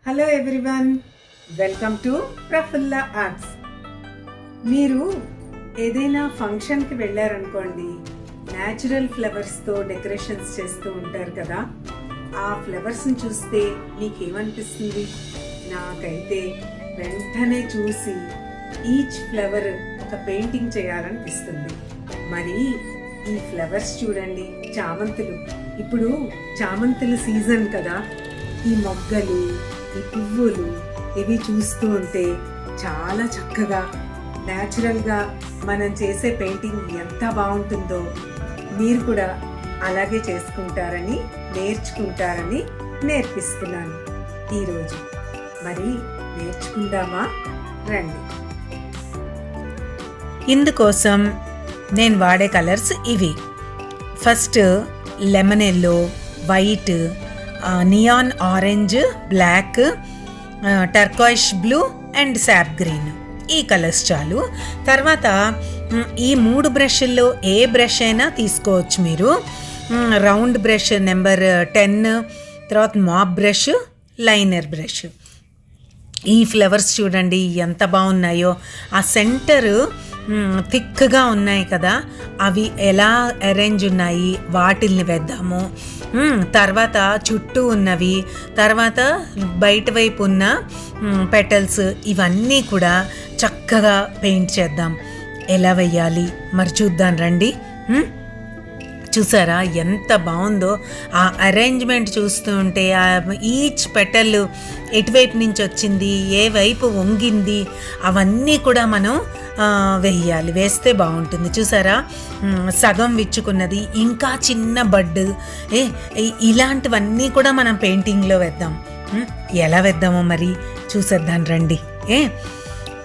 Hello everyone, welcome to Prafulla arts. మీరు ఏదైనా ఫంక్షన్కి వెళ్ళారనుకోండి, న్యాచురల్ ఫ్లవర్స్తో డెకరేషన్స్ చేస్తూ ఉంటారు కదా. ఆ ఫ్లవర్స్ని చూస్తే మీకేమనిపిస్తుంది? నాకైతే వెంటనే చూసి ఈచ్ ఫ్లవర్ ఒక పెయింటింగ్ చేయాలనిపిస్తుంది. మరి ఈ ఫ్లవర్స్ చూడండి, చామంతులు. ఇప్పుడు చామంతుల సీజన్ కదా. ఈ మొగ్గలు, ఈ పువ్వులు, ఇవి చూస్తూ ఉంటే చాలా చక్కగా న్యాచురల్గా మనం చేసే పెయింటింగ్ ఎంత బాగుంటుందో. మీరు కూడా అలాగే చేసుకుంటారని, నేర్చుకుంటారని నేర్పిస్తున్నాను ఈరోజు. మరి నేర్చుకుందామా? రండి. ఇందుకోసం నేను వాడే కలర్స్ ఇవి. First lemon yellow, white, neon orange, black, turquoise blue and sap green. ఈ కలర్స్ చాలు. తర్వాత ఈ 3 బ్రష్ల్లో ఏ బ్రష్ అయినా తీసుకోవచ్చు మీరు. రౌండ్ బ్రష్ నెంబర్ 10, తర్వాత మాప్ బ్రష్, లైనర్ బ్రష్. ఈ ఫ్లవర్స్ చూడండి ఎంత బాగున్నాయో. ఆ సెంటర్ థిక్గా ఉన్నాయి కదా, అవి ఎలా అరేంజ్ ఉన్నాయి వాటిల్ని వేద్దాము. తర్వాత చుట్టూ ఉన్నవి, తర్వాత బయట వైపు ఉన్న పెటల్స్, ఇవన్నీ కూడా చక్కగా పెయింట్ చేద్దాం. ఎలా వేయాలి మరి చూద్దాం రండి. చూసారా ఎంత బాగుందో ఆ అరేంజ్మెంట్. చూస్తూ ఉంటే ఈచ్ పెటల్ ఎటువైపు నుంచి వచ్చింది, ఏ వైపు వంగింది, అవన్నీ కూడా మనం వేయాలి. వేస్తే బాగుంటుంది. చూసారా సగం విచ్చుకున్నది, ఇంకా చిన్న బడ్, ఇలాంటివన్నీ కూడా మనం పెయింటింగ్లో వేద్దాం. ఎలా వేద్దామో మరి చూసేద్దాం రండి.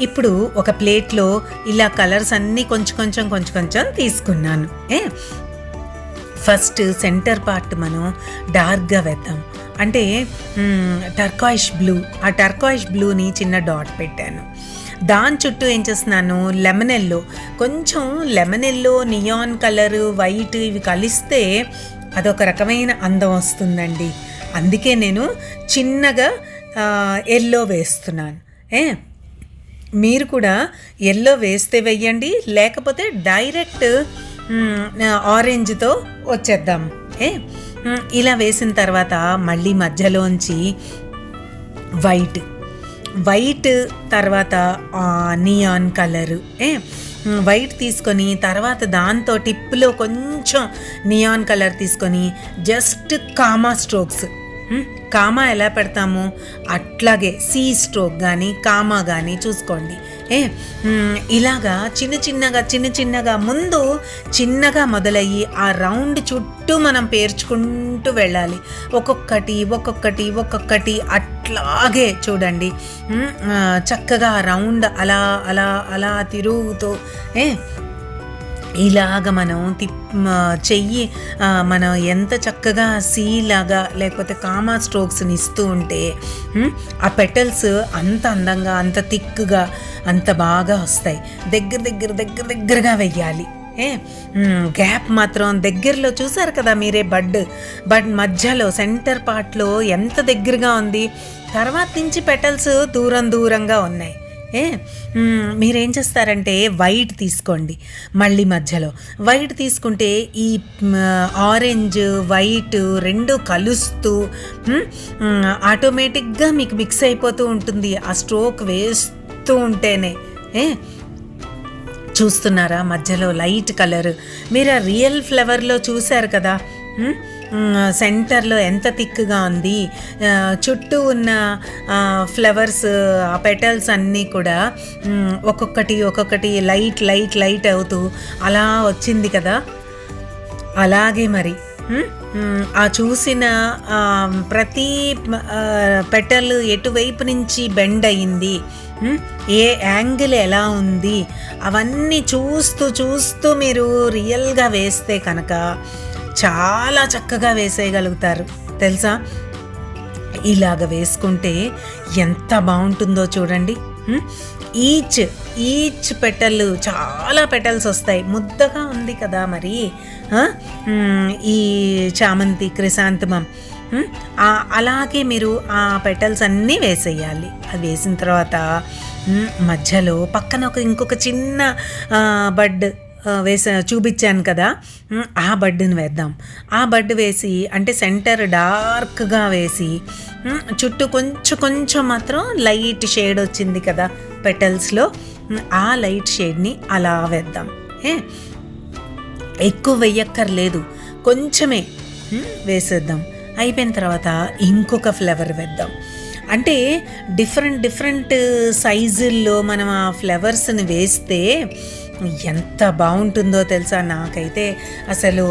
ఇప్పుడు ఒక ప్లేట్లో ఇలా కలర్స్ అన్నీ కొంచెం కొంచెం తీసుకున్నాను. ఫస్ట్ సెంటర్ పార్ట్ మనం డార్క్గా వేద్దాం. అంటే టర్కాయిష్ బ్లూ, ఆ టర్కాయిష్ బ్లూని చిన్న డాట్ పెట్టాను. దాని చుట్టూ ఏం చేస్తున్నాను, లెమన్ ఎల్లో. కొంచెం lemon yellow, neon colour, white ఇవి కలిస్తే అదొక రకమైన అందం వస్తుందండి. అందుకే నేను చిన్నగా ఎల్లో వేస్తున్నాను. మీరు కూడా ఎల్లో వేస్తే వెయ్యండి, లేకపోతే డైరెక్ట్ ఆరెంజ్తో వచ్చేద్దాం. ఇలా వేసిన తర్వాత మళ్ళీ మధ్యలోంచి వైట్ తర్వాత నియాన్ కలరు, వైట్ తీసుకొని తర్వాత దాంతో టిప్లో కొంచెం నియాన్ కలర్ తీసుకొని జస్ట్ కామా స్ట్రోక్స్. కామా ఎలా పెడతాము అట్లాగే సి స్ట్రోక్ కానీ కామా కానీ చూసుకోండి. ఇలాగా చిన్నగా ముందు చిన్నగా మొదలయ్యి ఆ రౌండ్ చుట్టూ మనం పేర్చుకుంటూ వెళ్ళాలి. ఒక్కొక్కటి అట్లాగే చూడండి. చక్కగా రౌండ్ అలా తిరుగుతూ ఇలాగ మనం చెయ్యి మనం ఎంత చక్కగా సీలాగా లేకపోతే కామా స్ట్రోక్స్ని ఇస్తూ ఉంటే ఆ పెటల్స్ అంత అందంగా, అంత థిక్గా, అంత బాగా వస్తాయి. దగ్గరగా వెయ్యాలి. గ్యాప్ మాత్రం దగ్గరలో చూసారు కదా మీరే. బడ్ మధ్యలో సెంటర్ పార్ట్లో ఎంత దగ్గరగా ఉంది. తర్వాత నుంచి పెటల్స్ దూరంగా ఉన్నాయి. మీరేం చేస్తారంటే వైట్ తీసుకోండి. మళ్ళీ మధ్యలో వైట్ తీసుకుంటే ఈ ఆరెంజ్ వైట్ రెండు కలుస్తూ ఆటోమేటిక్గా మీకు మిక్స్ అయిపోతూ ఉంటుంది ఆ స్ట్రోక్ వేస్తూ ఉంటేనే. చూస్తున్నారా మధ్యలో లైట్ కలర్. మీరు ఆ రియల్ ఫ్లవర్లో చూశారు కదా, సెంటర్లో ఎంత థిక్గా ఉంది. చుట్టూ ఉన్న ఫ్లవర్స్ ఆ పెటల్స్ అన్నీ కూడా ఒక్కొక్కటి లైట్ అవుతూ అలా వచ్చింది కదా. అలాగే మరి ఆ చూసిన ప్రతి పెటల్ ఎటువైపు నుంచి బెండ్ అయ్యింది, ఏ యాంగిల్ ఎలా ఉంది, అవన్నీ చూస్తూ మీరు రియల్గా వేస్తే కనుక చాలా చక్కగా వేసేయగలుగుతారు తెలుసా. ఇలాగ వేసుకుంటే ఎంత బాగుంటుందో చూడండి. ఈచ్ పెటల్ చాలా పెటల్స్ వస్తాయి. ముద్దగా ఉంది కదా మరి ఈ చామంతి, క్రిసాంతమం. అలాగే మీరు ఆ పెటల్స్ అన్నీ వేసేయాలి. అది వేసిన తర్వాత మధ్యలో పక్కన ఇంకొక చిన్న బడ్ చూపించాను కదా, ఆ బడ్డుని వేద్దాం. ఆ బడ్ వేసి అంటే సెంటర్ డార్క్గా వేసి చుట్టూ కొంచెం మాత్రం లైట్ షేడ్ వచ్చింది కదా పెటల్స్లో, ఆ లైట్ షేడ్ని అలా వేద్దాం. ఎక్కువ వేయక్కర్లేదు, కొంచెమే వేసేద్దాం. అయిపోయిన తర్వాత ఇంకొక ఫ్లేవర్ వేద్దాం. అంటే డిఫరెంట్ సైజుల్లో మనం ఆ ఫ్లవర్స్ని వేస్తే ఎంత బాగుంటుందో తెలుసా. నాకైతే అసలు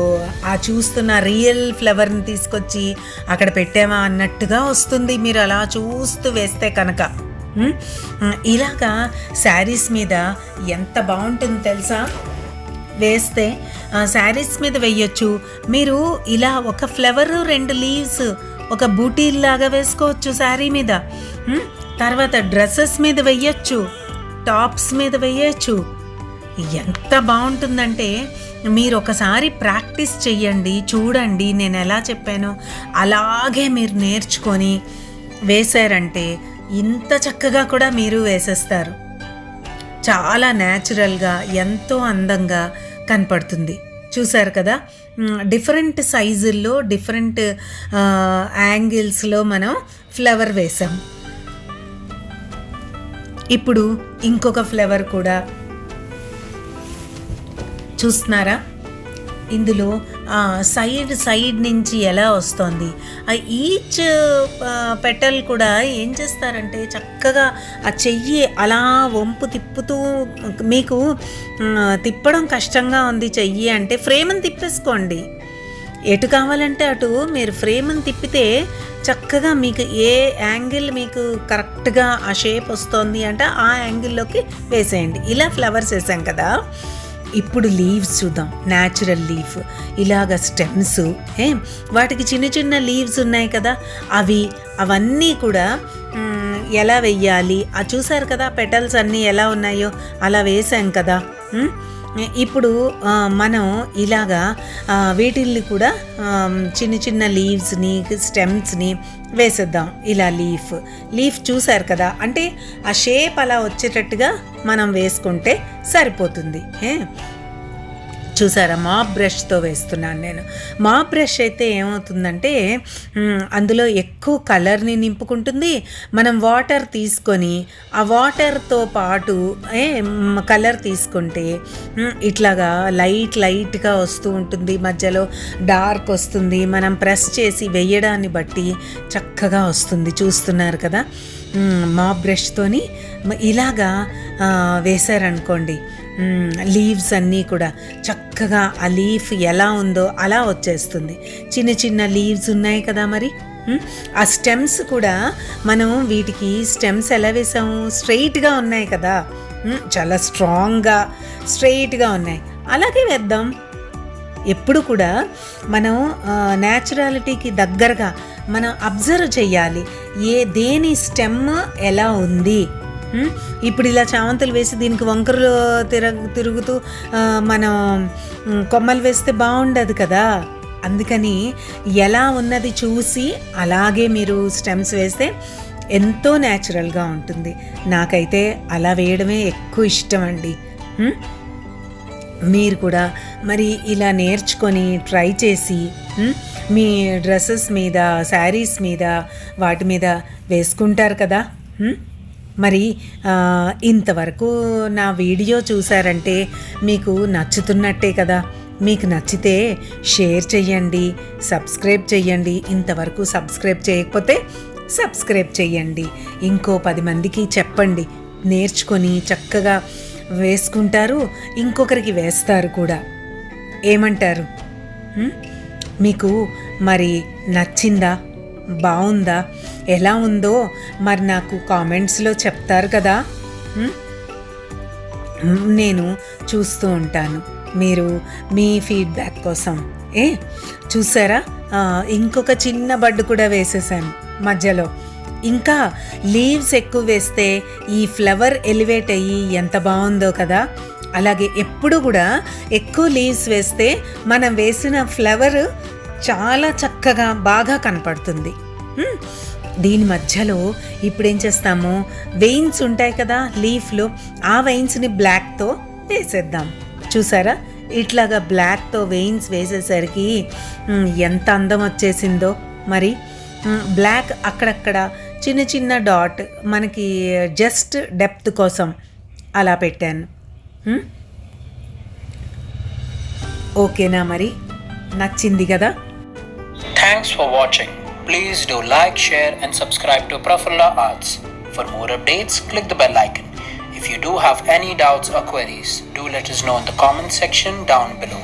ఆ చూస్తున్న రియల్ ఫ్లవర్ని తీసుకొచ్చి అక్కడ పెట్టామా అన్నట్టుగా వస్తుంది మీరు అలా చూస్తూ వేస్తే కనుక. ఇలాగా శారీస్ మీద ఎంత బాగుంటుంది తెలుసా వేస్తే. శారీస్ మీద వేయచ్చు మీరు. ఇలా ఒక ఫ్లవరు 2 లీవ్స్ ఒక బూటీలాగా వేసుకోవచ్చు శారీ మీద. తర్వాత డ్రెస్సెస్ మీద వేయచ్చు, టాప్స్ మీద వేయచ్చు. ఎంత బాగుంటుందంటే మీరు ఒకసారి ప్రాక్టీస్ చెయ్యండి, చూడండి నేను ఎలా చెప్పానో అలాగే మీరు నేర్చుకొని వేశారంటే ఇంత చక్కగా కూడా మీరు వేసేస్తారు. చాలా న్యాచురల్గా ఎంతో అందంగా కనపడుతుంది. చూసారు కదా, డిఫరెంట్ సైజుల్లో డిఫరెంట్ యాంగిల్స్లో మనం ఫ్లవర్ వేసాం. ఇప్పుడు ఇంకొక ఫ్లవర్ కూడా చూస్తున్నారా, ఇందులో సైడ్ నుంచి ఎలా వస్తుంది. ఈచ్ పెటల్ కూడా ఏం చేస్తారంటే చక్కగా ఆ చెయ్యి అలా వంపు తిప్పుతూ, మీకు తిప్పడం కష్టంగా ఉంది చెయ్యి అంటే ఫ్రేమ్ని తిప్పేసుకోండి. ఎటు కావాలంటే అటు మీరు ఫ్రేమ్ని తిప్పితే చక్కగా మీకు ఏ యాంగిల్ మీకు కరెక్ట్గా ఆ షేప్ వస్తుంది అంటే ఆ యాంగిల్లోకి వేసేయండి. ఇలా ఫ్లవర్స్ వేసాం కదా, ఇప్పుడు లీవ్స్ చూద్దాం. న్యాచురల్ లీఫ్ ఇలాగ స్టెమ్స్, వాటికి చిన్న లీవ్స్ ఉన్నాయి కదా, అవన్నీ కూడా ఎలా వెయ్యాలి చూసారు కదా, పెటల్స్ అన్నీ ఎలా ఉన్నాయో అలా వేసాం కదా. ఇప్పుడు మనం ఇలాగా వీటిల్ని కూడా చిన్న లీవ్స్ని స్టెమ్స్ని వేసేద్దాం. ఇలా లీఫ్ చూసారు కదా, అంటే ఆ షేప్ అలా వచ్చేటట్టుగా మనం వేసుకుంటే సరిపోతుంది. చూసారా, మాప్ బ్రష్తో వేస్తున్నాను నేను. మాప్ బ్రష్ అయితే ఏమవుతుందంటే అందులో ఎక్కువ కలర్ని నింపుకుంటుంది. మనం వాటర్ తీసుకొని ఆ వాటర్తో పాటు కలర్ తీసుకుంటే ఇట్లాగా లైట్గా వస్తూ ఉంటుంది, మధ్యలో డార్క్ వస్తుంది. మనం ప్రెస్ చేసి వేయడాన్ని బట్టి చక్కగా వస్తుంది. చూస్తున్నారు కదా, మాప్ బ్రష్తోని ఇలాగా వేశారనుకోండి లీవ్స్ అన్నీ కూడా చక్కగా ఆ లీఫ్ ఎలా ఉందో అలా వచ్చేస్తుంది. చిన్న లీవ్స్ ఉన్నాయి కదా, మరి ఆ స్టెమ్స్ కూడా మనం వీటికి స్టెమ్స్ ఎలా వేసాము, స్ట్రెయిట్గా ఉన్నాయి కదా, చాలా స్ట్రాంగ్గా స్ట్రెయిట్గా ఉన్నాయి. అలాగే వేద్దాం. ఎప్పుడు కూడా మనం న్యాచురాలిటీకి దగ్గరగా మనం అబ్జర్వ్ చేయాలి, దేని స్టెమ్ ఎలా ఉంది. ఇప్పుడు ఇలా చామంతులు వేసి దీనికి వంకరలు తిరుగుతూ మనం కొమ్మలు వేస్తే బాగుండదు కదా. అందుకని ఎలా ఉన్నది చూసి అలాగే మీరు స్టెమ్స్ వేస్తే ఎంతో న్యాచురల్గా ఉంటుంది. నాకైతే అలా వేయడమే ఎక్కువ ఇష్టం అండి. మీరు కూడా మరి ఇలా నేర్చుకొని ట్రై చేసి మీ డ్రెస్సెస్ మీద, శారీస్ మీద, వాటి మీద వేసుకుంటారు కదా. మరి ఇంతవరకు నా వీడియో చూసారంటే మీకు నచ్చుతున్నట్టే కదా. మీకు నచ్చితే షేర్ చెయ్యండి, సబ్స్క్రైబ్ చెయ్యండి. ఇంతవరకు సబ్స్క్రైబ్ చేయకపోతే సబ్స్క్రైబ్ చెయ్యండి. ఇంకో 10 మందికి చెప్పండి, నేర్చుకొని చక్కగా వేసుకుంటారు, ఇంకొకరికి వేస్తారు కూడా. ఏమంటారు? మీకు మరి నచ్చిందా, బాగుందా, ఎలా ఉందో మరి నాకు కామెంట్స్లో చెప్తారు కదా. నేను చూస్తూ ఉంటాను మీరు మీ ఫీడ్బ్యాక్ కోసం. చూసారా, ఇంకొక చిన్న బడ్డు కూడా వేసేసాను మధ్యలో. ఇంకా లీవ్స్ ఎక్కువ వేస్తే ఈ ఫ్లవర్ ఎలివేట్ అయ్యి ఎంత బాగుందో కదా. అలాగే ఎప్పుడు కూడా ఎక్కువ లీవ్స్ వేస్తే మనం వేసిన ఫ్లవర్ చాలా చక్కగా బాగా కనపడుతుంది. దీని మధ్యలో ఇప్పుడు ఏం చేస్తాము, వెయిన్స్ ఉంటాయి కదా లీఫ్లో, ఆ వెయిన్స్ని బ్లాక్తో వేసేద్దాం. చూసారా, ఇట్లాగా బ్లాక్తో వెయిన్స్ వేసేసరికి ఎంత అందం వచ్చేసిందో. మరి బ్లాక్ అక్కడక్కడ చిన్న చిన్న డాట్ మనకి జస్ట్ డెప్త్ కోసం అలా పెట్టాను. ఓకేనా, మరి నచ్చింది కదా? Thanks for watching. Please do like, share and subscribe to Prafulla Arts. For more updates, click the bell icon. If you do have any doubts or queries, do let us know in the comment section down below.